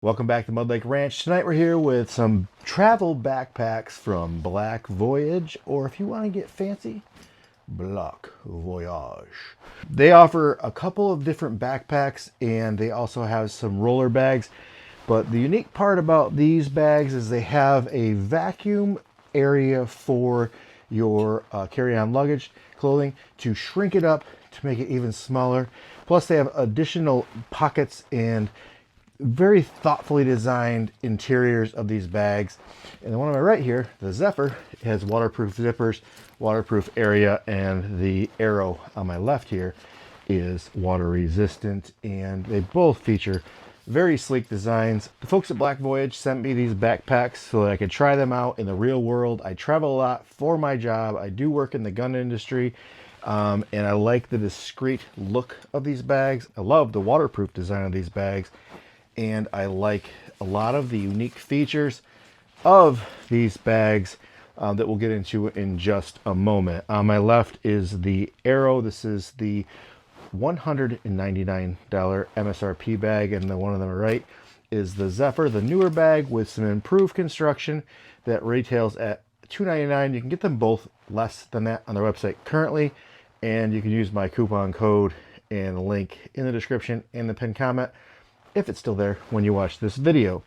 Welcome back to Mud Lake Ranch. Tonight we're here with some travel backpacks from Black Voyage, or if you want to get fancy, Black Voyage. They offer a couple of different backpacks and they also have some roller bags. But the unique part about these bags is they have a vacuum area for your carry-on luggage, clothing, to shrink it up to make it even smaller. Plus they have additional pockets and very thoughtfully designed interiors of these bags. And the one on my right here, the Zephyr, has waterproof zippers, waterproof area, and the Aero on my left here is water resistant, and they both feature very sleek designs. The folks at Black Voyage sent me these backpacks so that I could try them out in the real world. I travel a lot for my job. I do work in the gun industry, and I like the discreet look of these bags. I love the waterproof design of these bags, and I like a lot of the unique features of these bags that we'll get into in just a moment. On my left is the Aero. This is the $199 MSRP bag, and the one on the right is the Zephyr, the newer bag with some improved construction that retails at $299. You can get them both less than that on their website currently, and you can use my coupon code and link in the description and the pinned comment if it's still there when you watch this video.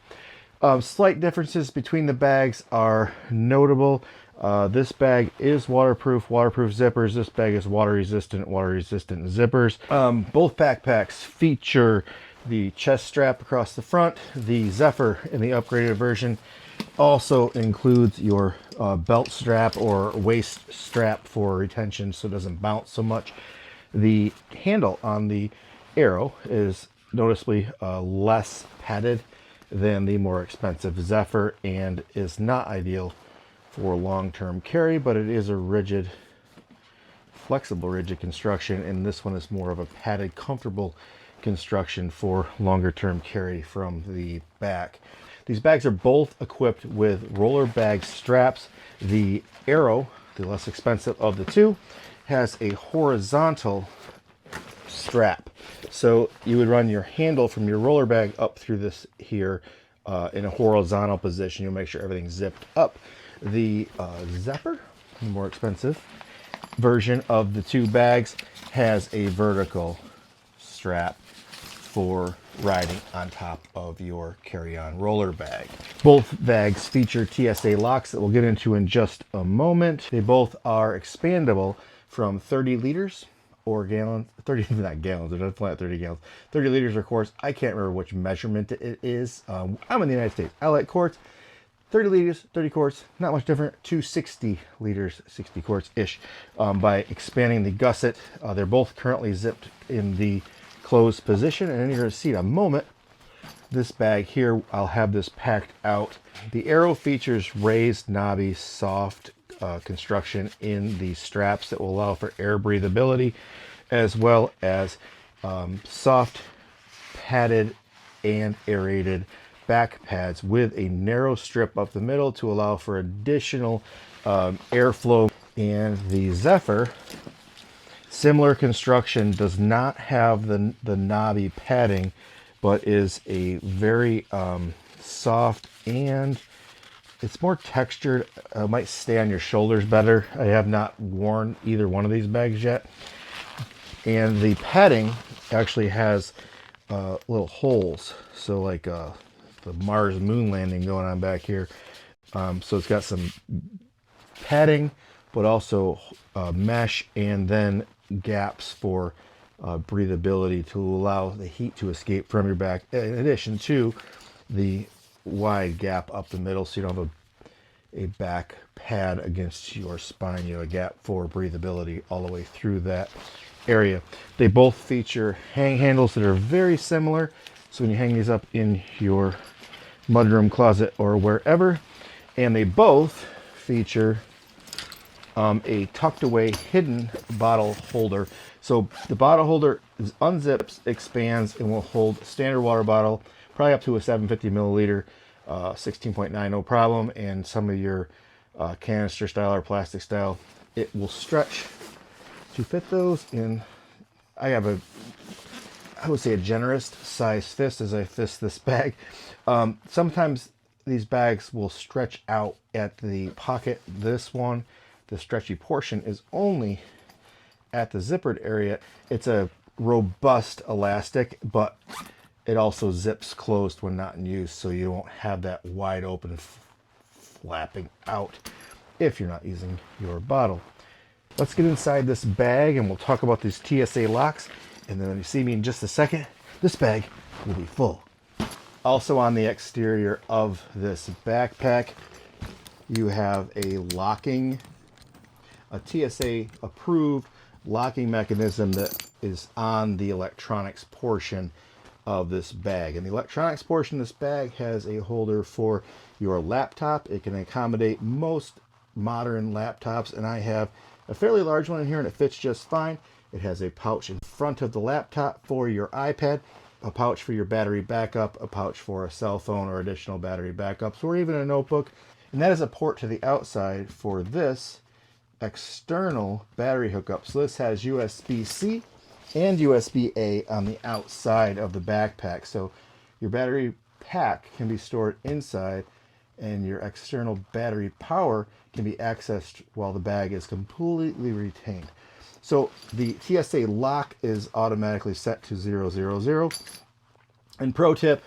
Slight differences between the bags are notable. This bag is waterproof zippers. This bag is water resistant zippers. Both backpacks feature the chest strap across the front. The Zephyr in the upgraded version also includes your belt strap or waist strap for retention so it doesn't bounce so much. The handle on the Aero is noticeably less padded than the more expensive Zephyr and is not ideal for long-term carry, but it is a rigid, flexible rigid construction, and this one is more of a padded, comfortable construction for longer-term carry from the back. These bags are both equipped with roller bag straps. The Aero, the less expensive of the two, has a horizontal strap. So you would run your handle from your roller bag up through this here in a horizontal position. You'll make sure everything's zipped up. The Zephyr, the more expensive version of the two bags, has a vertical strap for riding on top of your carry-on roller bag. Both bags feature TSA locks that we'll get into in just a moment. They both are expandable from 30 liters or gallons, 30, not gallons, they're definitely not 30 gallons. 30 liters or quarts, I can't remember which measurement it is. I'm in the United States, I like quarts. 30 liters, 30 quarts, not much different to 60 liters, 60 quarts-ish. By expanding the gusset, they're both currently zipped in the closed position, and then you're gonna see in a moment, this bag here, I'll have this packed out. The Aero features raised, knobby, soft construction in the straps that will allow for air breathability, as well as soft, padded, and aerated back pads with a narrow strip up the middle to allow for additional airflow. And the Zephyr, similar construction, does not have the knobby padding, but is a very soft, and it's more textured. It might stay on your shoulders better. I have not worn either one of these bags yet. And the padding actually has little holes. So like the Mars moon landing going on back here. So it's got some padding, but also mesh, and then gaps for breathability to allow the heat to escape from your back, in addition to the wide gap up the middle, so you don't have a back pad against your spine. You have a gap for breathability all the way through that area. They both feature hang handles that are very similar, so when you hang these up in your mudroom closet or wherever, and they both feature a tucked away hidden bottle holder. So the bottle holder unzips, expands, and will hold a standard water bottle, probably up to a 750 milliliter, 16.9, no problem. And some of your canister style or plastic style, it will stretch to fit those in. I have a I would say a generous size fist as I fist this bag. Sometimes these bags will stretch out at the pocket. This one, the stretchy portion, is only at the zippered area. It's a robust elastic, but it also zips closed when not in use, so you won't have that wide open flapping out if you're not using your bottle. Let's get inside this bag and we'll talk about these TSA locks, and then when you see me in just a second, this bag will be full. Also on the exterior of this backpack, you have a TSA approved locking mechanism that is on the electronics portion of this bag. And the electronics portion of this bag has a holder for your laptop. It can accommodate most modern laptops, and I have a fairly large one in here and it fits just fine. It has a pouch in front of the laptop for your iPad, a pouch for your battery backup, a pouch for a cell phone or additional battery backups, or even a notebook. And that is a port to the outside for this external battery hookup. So this has USB-C and USB-A on the outside of the backpack. So your battery pack can be stored inside and your external battery power can be accessed while the bag is completely retained. So the TSA lock is automatically set to 000. And pro tip,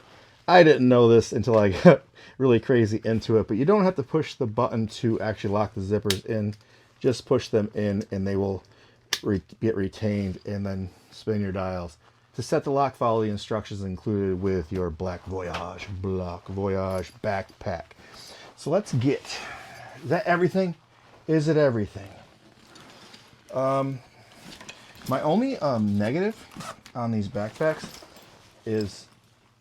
I didn't know this until I got really crazy into it, but you don't have to push the button to actually lock the zippers in. Just push them in and they will get retained, and then spin your dials. To set the lock, follow the instructions included with your Black Voyage backpack. So let's get, is that everything? Is it everything? My only negative on these backpacks is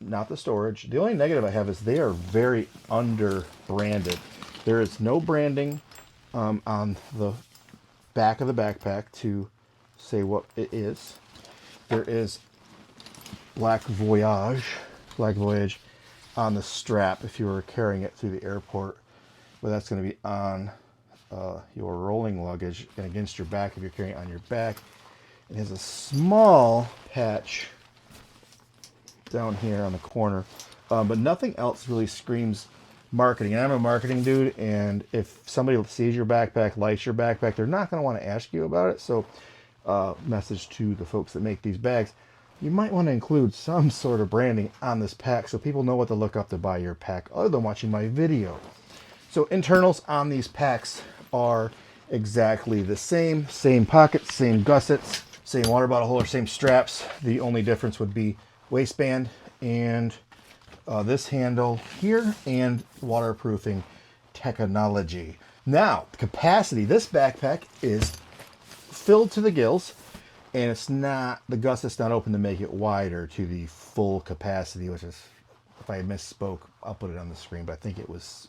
not the storage. The only negative I have is they are very under branded. There is no branding on the back of the backpack to say what it is. There is Black Voyage on the strap if you were carrying it through the airport, but that's going to be on your rolling luggage and against your back if you're carrying it on your back. It has a small patch down here on the corner, but nothing else really screams marketing. And I'm a marketing dude, and if somebody sees your backpack, likes your backpack, they're not going to want to ask you about it. So message to the folks that make these bags, you might want to include some sort of branding on this pack so people know what to look up to buy your pack other than watching my video. So internals on these packs are exactly the same pockets, same gussets, same water bottle holder, same straps. The only difference would be waistband and this handle here and waterproofing technology. Now, capacity. This backpack is filled to the gills, and it's not, the gusset's not open to make it wider to the full capacity, which is, if I misspoke, I'll put it on the screen, but I think it was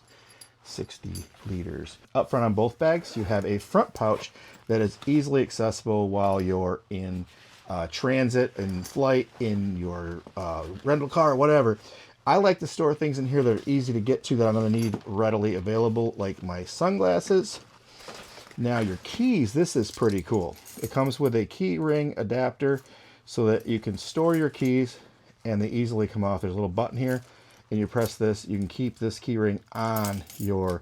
60 liters. Up front on both bags, you have a front pouch that is easily accessible while you're in transit, in flight, in your rental car, or whatever. I like to store things in here that are easy to get to that I'm going to need readily available, like my sunglasses. Now your keys, this is pretty cool. It comes with a key ring adapter so that you can store your keys and they easily come off. There's a little button here and you press this, you can keep this key ring on your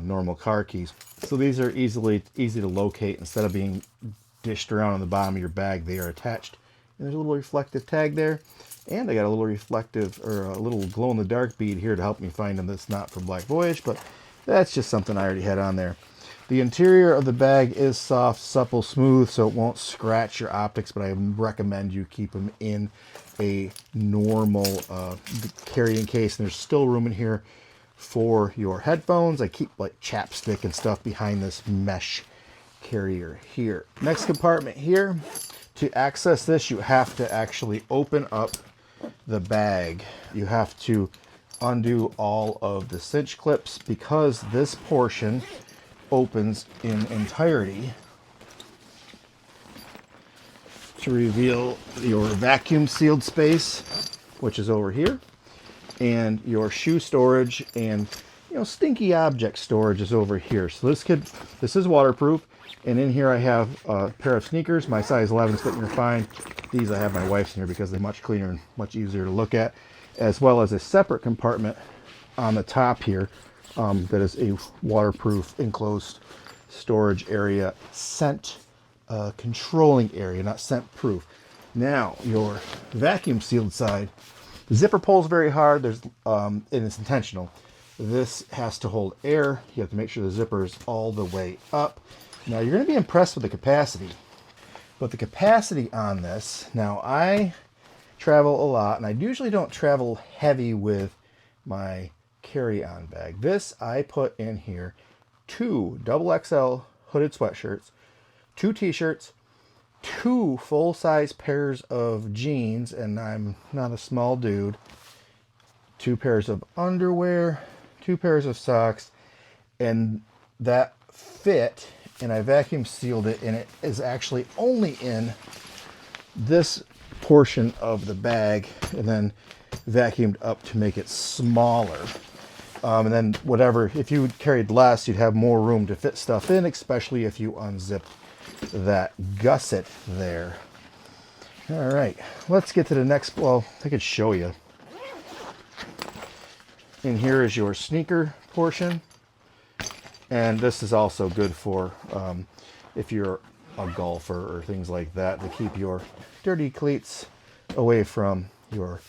normal car keys. So these are easy to locate. Instead of being dished around on the bottom of your bag, they are attached. And there's a little reflective tag there. And I got a little reflective, or a little glow-in-the-dark bead here to help me find them that's not from Black Voyage, but that's just something I already had on there. The interior of the bag is soft, supple, smooth, so it won't scratch your optics, but I recommend you keep them in a normal carrying case. And there's still room in here for your headphones. I keep like chapstick and stuff behind this mesh carrier here. Next compartment here. To access this, you have to actually open up the bag. You have to undo all of the cinch clips because this portion opens in entirety to reveal your vacuum sealed space, which is over here, and your shoe storage and stinky object storage is over here. So this is waterproof, and in here I have a pair of sneakers. My size 11 is fitting her fine. These I have my wife's in here because they're much cleaner and much easier to look at, as well as a separate compartment on the top here that is a waterproof enclosed storage area, scent controlling area, not scent proof. Now your vacuum sealed side, the zipper pulls very hard. And it's intentional. This has to hold air. You have to make sure the zipper is all the way up. Now you're going to be impressed with the capacity. But the capacity on this, now I travel a lot, and I usually don't travel heavy with my carry-on bag. This I put in here 2 XXL hooded sweatshirts, 2 t-shirts, 2 full-size pairs of jeans, and I'm not a small dude, 2 pairs of underwear, 2 pairs of socks, and that fit, and I vacuum sealed it, and it is actually only in this portion of the bag, and then vacuumed up to make it smaller. And then whatever, if you carried less, you'd have more room to fit stuff in, especially if you unzip that gusset there. All right, let's get to the next. Well, I could show you. And here is your sneaker portion. And this is also good for if you're a golfer or things like that, to keep your dirty cleats away from your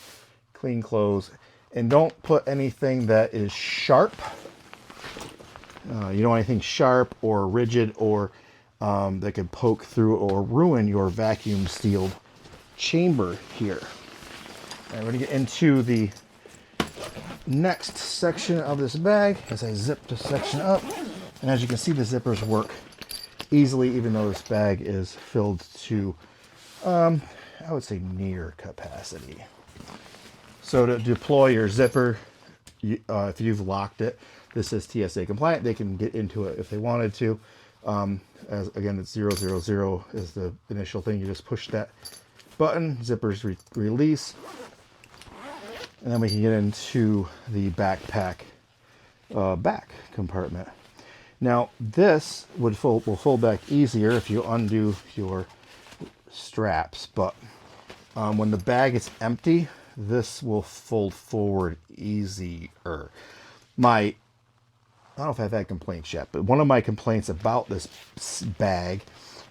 clean clothes. And don't put anything that is sharp. You don't want anything sharp or rigid or that could poke through or ruin your vacuum sealed chamber here. And we're going to get into the next section of this bag as I zip this section up. And as you can see, the zippers work easily, even though this bag is filled to, I would say, near capacity. So to deploy your zipper, if you've locked it, this is TSA compliant. They can get into it if they wanted to. As again, it's 000 is the initial thing. You just push that button, zippers release, and then we can get into the backpack back compartment. Now this will fold back easier if you undo your straps, but when the bag is empty, this will fold forward easier. I don't know if I've had complaints yet, but one of my complaints about this bag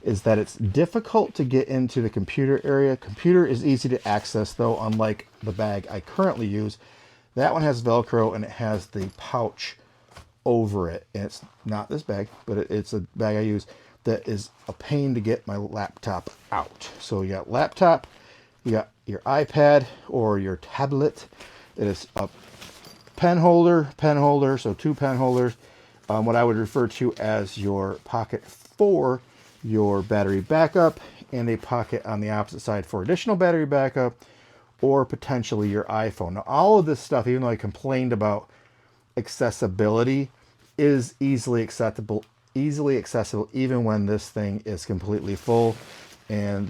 is that it's difficult to get into the computer area. Computer is easy to access though, unlike the bag I currently use. That one has Velcro and it has the pouch over it. And it's not this bag, but it's a bag I use that is a pain to get my laptop out. So you got laptop, you got your iPad or your tablet. It is a pen holder, so 2 pen holders. What I would refer to as your pocket for your battery backup, and a pocket on the opposite side for additional battery backup, or potentially your iPhone. Now, all of this stuff, even though I complained about accessibility, is easily accessible even when this thing is completely full. And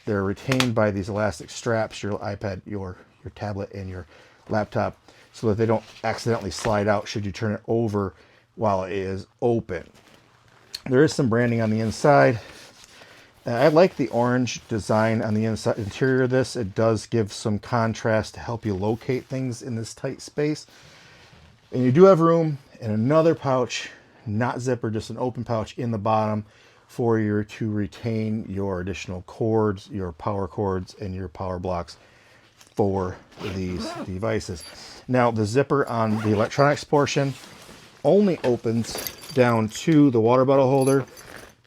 they're retained by these elastic straps, your iPad, your tablet, and your laptop, so that they don't accidentally slide out should you turn it over while it is open. There is some branding on the inside. I like the orange design on the inside interior of this. It does give some contrast to help you locate things in this tight space. And you do have room in another pouch, not zipper, just an open pouch in the bottom for you to retain your additional cords, your power cords, and your power blocks for these devices. Now, the zipper on the electronics portion only opens down to the water bottle holder.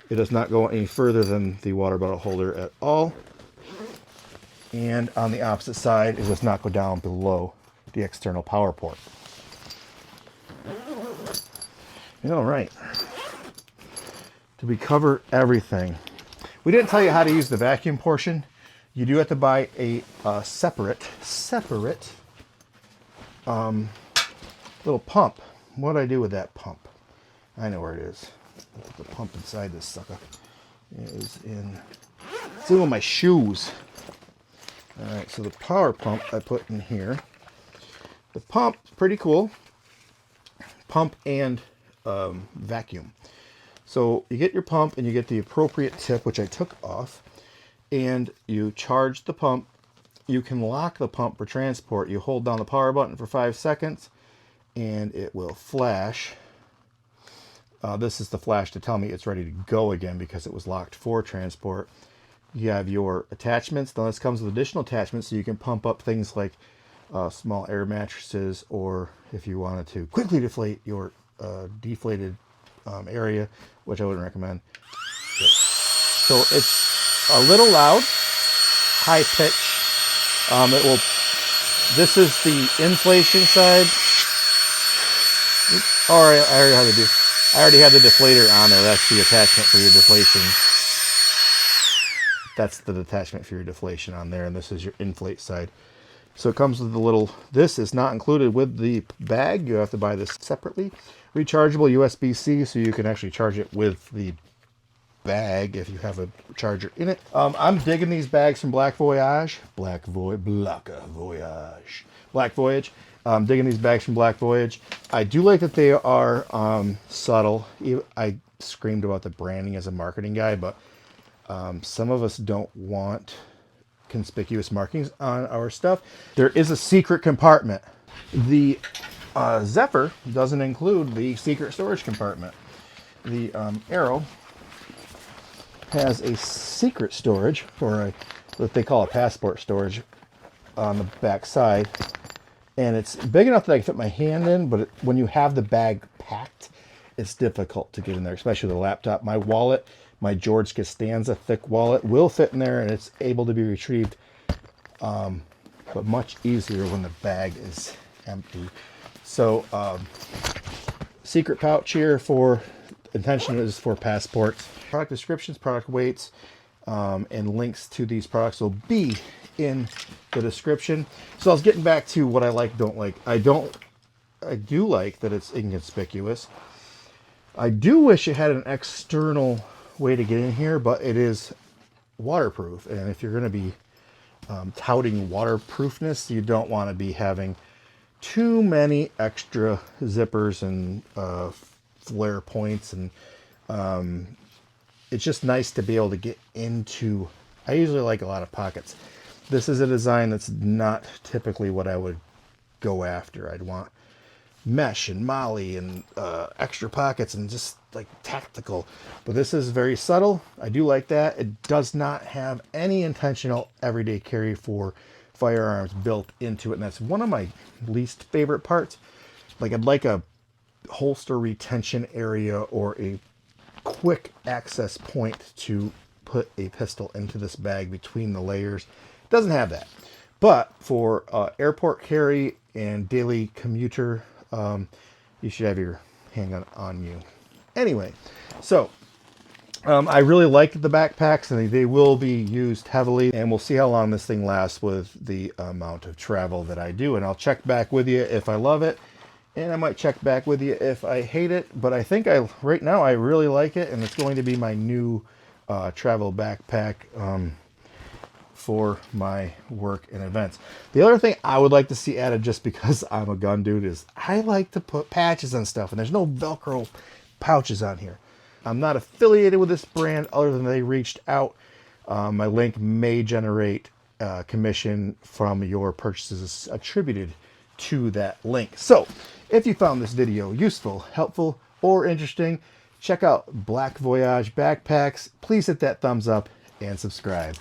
It does not go any further than the water bottle holder at all. And on the opposite side, it does not go down below the external power port. All right. Did we cover everything? We didn't tell you how to use the vacuum portion. You do have to buy a separate little pump. What do I do with that pump? I know where it is. I'll put the pump inside this sucker. It's in one of my shoes. All right, so the power pump I put in here. The pump, pretty cool. Pump and vacuum. So you get your pump and you get the appropriate tip, which I took off. and you charge the pump. You can lock the pump for transport. You hold down the power button for 5 seconds and it will flash. This is the flash to tell me it's ready to go again because it was locked for transport. You have your attachments. Now this comes with additional attachments, so you can pump up things like small air mattresses, or if you wanted to quickly deflate your deflated area, which I wouldn't recommend. So it's a little loud, high pitch. It will. This is the inflation side. Oops. Oh, I already had the deflator on there. That's the attachment for your deflation. That's the attachment for your deflation on there, and this is your inflate side. So it comes with the little. This is not included with the bag. You have to buy this separately. Rechargeable USB-C, so you can actually charge it with the bag if you have a charger in it. I'm digging these bags from Black Voyage. Black Voyage. I'm digging these bags from Black Voyage. I do like that they are subtle. I screamed about the branding as a marketing guy, but some of us don't want conspicuous markings on our stuff. There is a secret compartment. The Zephyr doesn't include the secret storage compartment. The Aero has a secret storage, or what they call a passport storage, on the back side, and it's big enough that I can fit my hand in, but when you have the bag packed, it's difficult to get in there, especially with a laptop. My wallet, my George Costanza thick wallet, will fit in there, and it's able to be retrieved, but much easier when the bag is empty. So secret pouch here for intention is for passports. Product descriptions, product weights, and links to these products will be in the description. So I was getting back to what I like, don't like. I do like that it's inconspicuous. I do wish it had an external way to get in here, but it is waterproof. And if you're going to be touting waterproofness, you don't want to be having too many extra zippers and flare points, and it's just nice to be able to get into. I usually like a lot of pockets. This is a design that's not typically what I would go after. I'd want mesh and molly and extra pockets and just like tactical, but this is very subtle. I do like that. It does not have any intentional everyday carry for firearms built into it, and that's one of my least favorite parts. Like, I'd like a holster retention area or a quick access point to put a pistol into this bag between the layers. It doesn't have that, but for airport carry and daily commuter, you should have your handgun on you. Anyway, so I really liked the backpacks, and they will be used heavily, and we'll see how long this thing lasts with the amount of travel that I do, and I'll check back with you if I love it, and I might check back with you if I hate it. But I think right now I really like it, and it's going to be my new travel backpack for my work and events. The other thing I would like to see added, just because I'm a gun dude, is I like to put patches on stuff, and there's no Velcro pouches on here. I'm not affiliated with this brand other than they reached out. My link may generate commission from your purchases attributed to that link. So if you found this video useful, helpful, or interesting, check out Black Voyage backpacks. Please hit that thumbs up and subscribe.